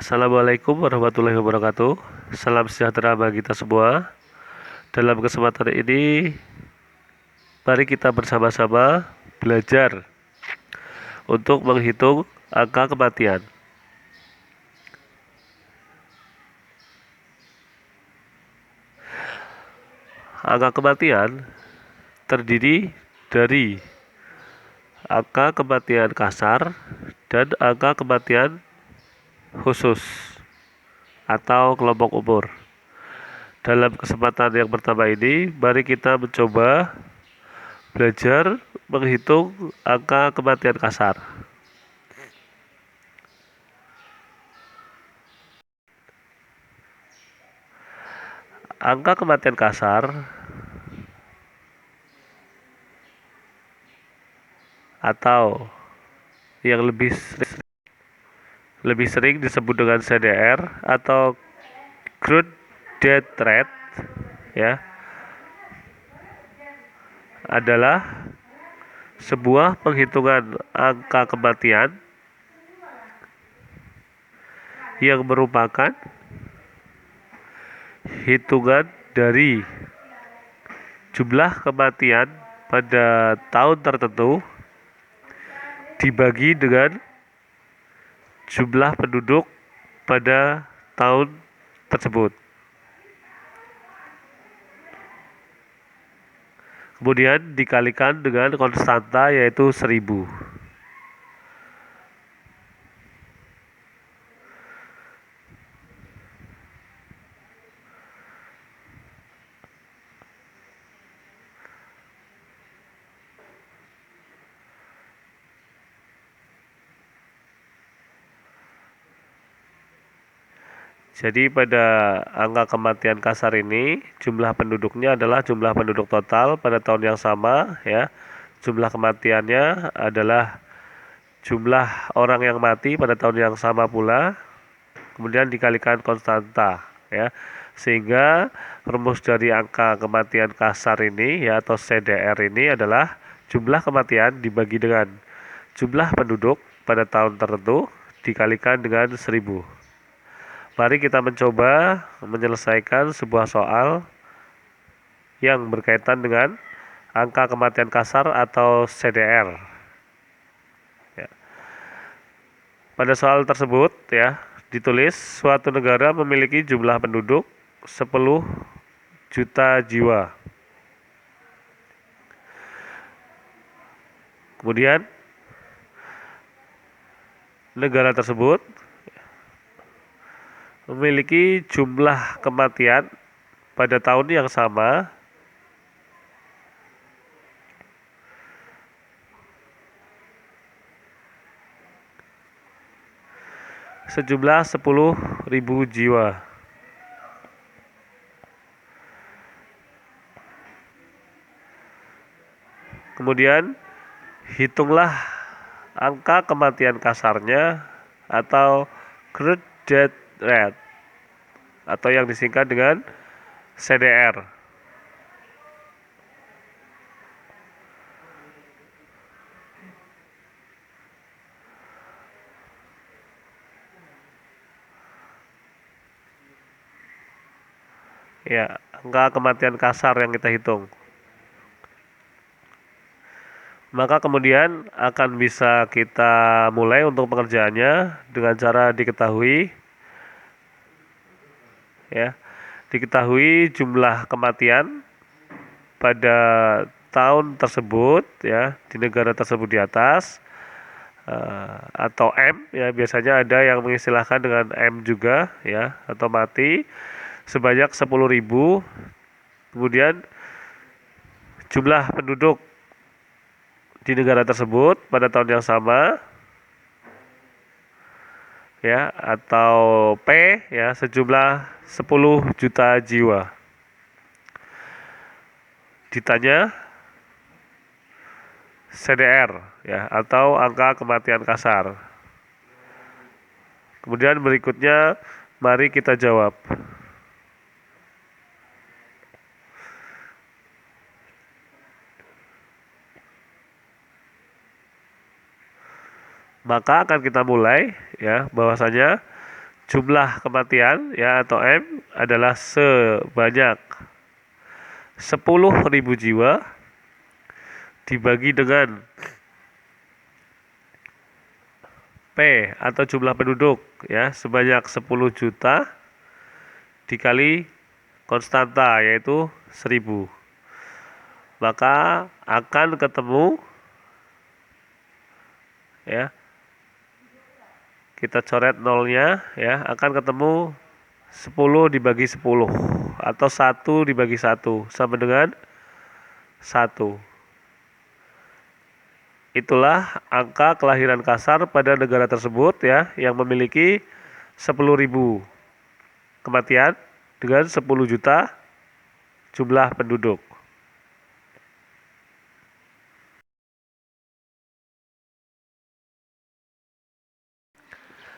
Assalamualaikum warahmatullahi wabarakatuh. Salam sejahtera bagi kita semua. Dalam kesempatan ini, mari kita bersama-sama belajar untuk menghitung angka kematian. Angka kematian terdiri dari angka kematian kasar dan angka kematian khusus atau kelompok umur. Dalam kesempatan yang pertama ini, mari kita mencoba belajar menghitung angka kematian kasar. Angka kematian kasar atau yang lebih sering disebut dengan CDR atau Gross Death Rate, ya, adalah sebuah penghitungan angka kematian yang merupakan hitungan dari jumlah kematian pada tahun tertentu dibagi dengan jumlah penduduk pada tahun tersebut. Kemudian dikalikan dengan konstanta yaitu 1000. Jadi pada angka kematian kasar ini jumlah penduduknya adalah jumlah penduduk total pada tahun yang sama, ya. Jumlah kematiannya adalah jumlah orang yang mati pada tahun yang sama pula, kemudian dikalikan konstanta, ya. Sehingga rumus dari angka kematian kasar ini, ya, atau CDR ini adalah jumlah kematian dibagi dengan jumlah penduduk pada tahun tertentu dikalikan dengan 1000. Mari kita mencoba menyelesaikan sebuah soal yang berkaitan dengan angka kematian kasar atau CDR. Ya. Pada soal tersebut, ya, ditulis suatu negara memiliki jumlah penduduk 10 juta jiwa. Kemudian negara tersebut memiliki jumlah kematian pada tahun yang sama sejumlah 10.000 jiwa. Kemudian hitunglah angka kematian kasarnya atau Gross Death Rate atau yang disingkat dengan CDR. Ya, angka kematian kasar yang kita hitung. Maka kemudian akan bisa kita mulai untuk pengerjaannya dengan cara diketahui, ya, diketahui jumlah kematian pada tahun tersebut, ya, di negara tersebut di atas, atau M, ya, biasanya ada yang mengistilahkan dengan M juga, ya, atau mati sebanyak 10.000. Kemudian jumlah penduduk di negara tersebut pada tahun yang sama, ya, atau P, ya, sejumlah 10 juta jiwa. Ditanya CDR, ya, atau angka kematian kasar. Kemudian berikutnya mari kita jawab. Maka akan kita mulai, ya, bahwasanya jumlah kematian ya atau M adalah sebanyak 10.000 jiwa dibagi dengan P atau jumlah penduduk ya sebanyak 10 juta dikali konstanta yaitu 1000. Maka akan ketemu ya, kita coret nolnya ya, akan ketemu 10 dibagi 10 atau 1 dibagi 1 sama dengan 1. Itulah angka kelahiran kasar pada negara tersebut ya yang memiliki 10.000 kematian dengan 10 juta jumlah penduduk.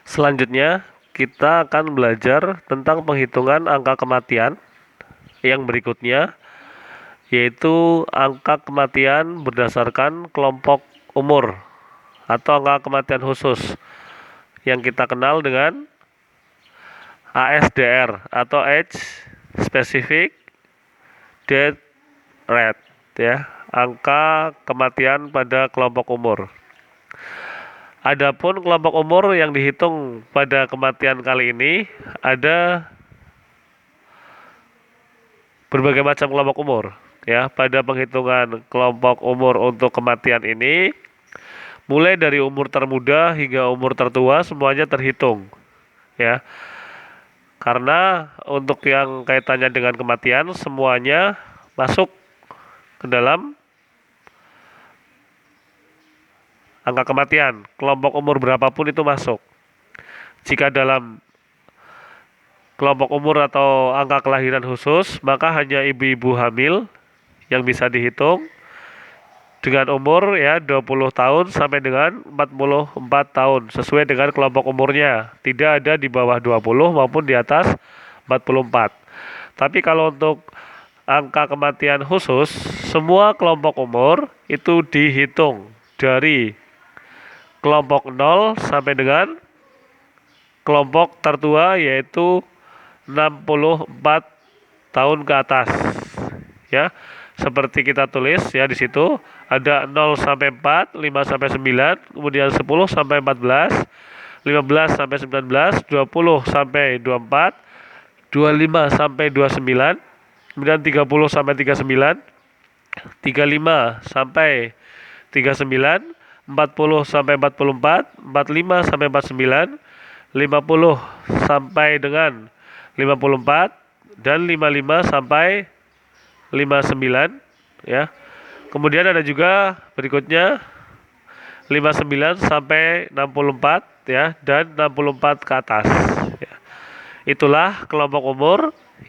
Selanjutnya kita akan belajar tentang penghitungan angka kematian yang berikutnya, yaitu angka kematian berdasarkan kelompok umur atau angka kematian khusus yang kita kenal dengan ASDR atau Age Specific Death Rate ya, angka kematian pada kelompok umur. Adapun kelompok umur yang dihitung pada kematian kali ini ada berbagai macam kelompok umur ya. Pada penghitungan kelompok umur untuk kematian ini mulai dari umur termuda hingga umur tertua semuanya terhitung ya. Karena untuk yang kaitannya dengan kematian semuanya masuk ke dalam angka kematian. Kelompok umur berapapun itu masuk. Jika dalam kelompok umur atau angka kelahiran khusus, maka hanya ibu-ibu hamil yang bisa dihitung dengan umur ya 20 tahun sampai dengan 44 tahun sesuai dengan kelompok umurnya. Tidak ada di bawah 20 maupun di atas 44. Tapi kalau untuk angka kematian khusus, semua kelompok umur itu dihitung dari kelompok 0 sampai dengan kelompok tertua yaitu 64 tahun ke atas. Ya. Seperti kita tulis ya di situ ada 0 sampai 4, 5 sampai 9, kemudian 10 sampai 14, 15 sampai 19, 20 sampai 24, 25 sampai 29, kemudian 30 sampai 39, 35 sampai 39, 40 sampai 44, 45 sampai 49, 50 sampai dengan 54 dan 55 sampai 59 ya. Kemudian ada juga berikutnya 59 sampai 64 ya dan 64 ke atas ya. Itulah kelompok umur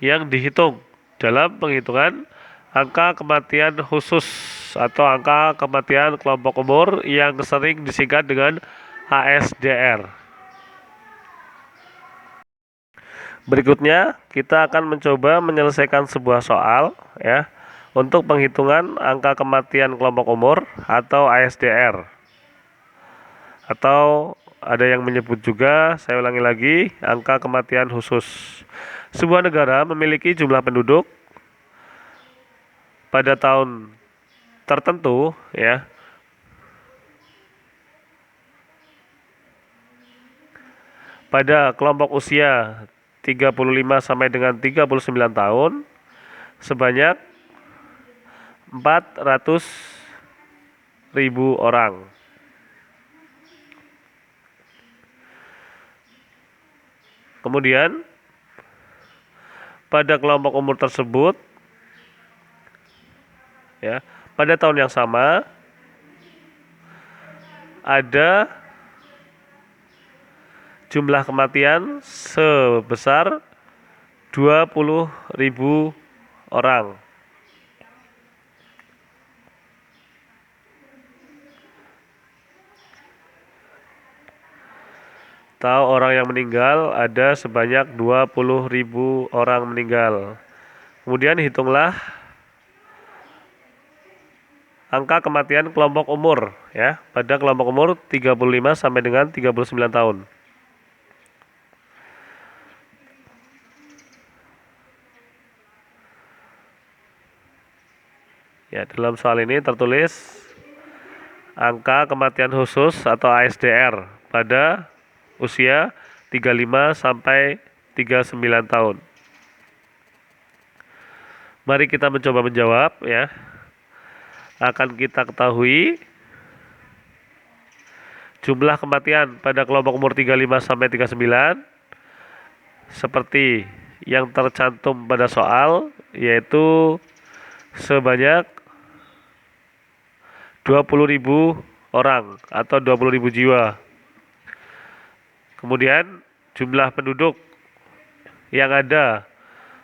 yang dihitung dalam penghitungan angka kematian khusus atau angka kematian kelompok umur yang sering disingkat dengan ASDR. Berikutnya kita akan mencoba menyelesaikan sebuah soal ya untuk penghitungan angka kematian kelompok umur atau ASDR. Atau ada yang menyebut juga, saya ulangi lagi, angka kematian khusus. Sebuah negara memiliki jumlah penduduk pada tahun tertentu ya. Pada kelompok usia 35 sampai dengan 39 tahun sebanyak 400.000 orang. Kemudian pada kelompok umur tersebut ya, pada tahun yang sama ada jumlah kematian sebesar 20.000 orang. Tahu orang yang meninggal ada sebanyak 20.000 orang meninggal. Kemudian hitunglah angka kematian kelompok umur ya pada kelompok umur 35 sampai dengan 39 tahun. Ya, dalam soal ini tertulis angka kematian khusus atau ASDR pada usia 35 sampai 39 tahun. Mari kita mencoba menjawab ya. Akan kita ketahui jumlah kematian pada kelompok umur 35 sampai 39 seperti yang tercantum pada soal, yaitu sebanyak 20.000 orang atau 20.000 jiwa. Kemudian jumlah penduduk yang ada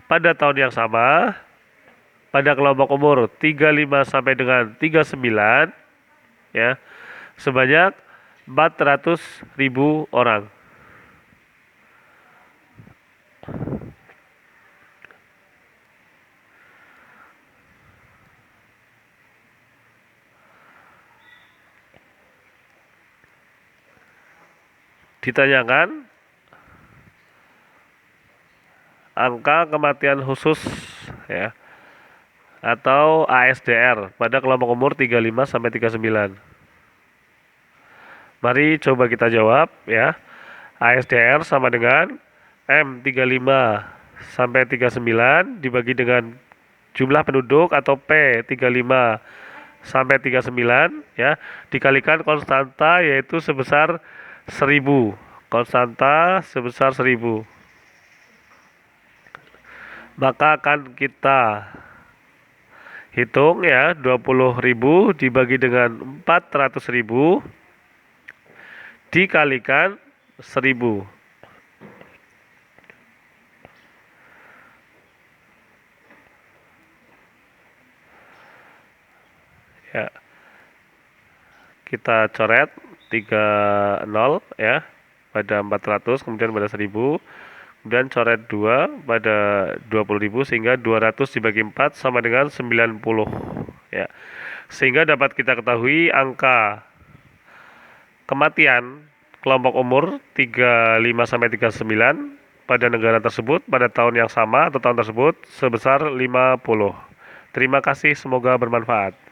pada tahun yang sama pada kelompok umur 35 sampai dengan 39 ya, sebanyak 400.000 orang. Ditanyakan angka kematian khusus ya atau ASDR pada kelompok umur 35 sampai 39. Mari coba kita jawab ya. ASDR sama dengan M35 sampai 39 dibagi dengan jumlah penduduk atau P35 sampai 39 ya, dikalikan konstanta yaitu sebesar 1000. Konstanta sebesar 1000. Maka akan kita hitung ya, 20.000 dibagi dengan 400.000 dikalikan 1000. Ya. Kita coret 30 ya pada 400, kemudian pada 1000, kemudian coret 2 pada 20.000 sehingga 200 dibagi 4 sama dengan 90 ya. Sehingga dapat kita ketahui angka kematian kelompok umur 35 sampai 39 pada negara tersebut pada tahun yang sama atau tahun tersebut sebesar 50. Terima kasih, semoga bermanfaat.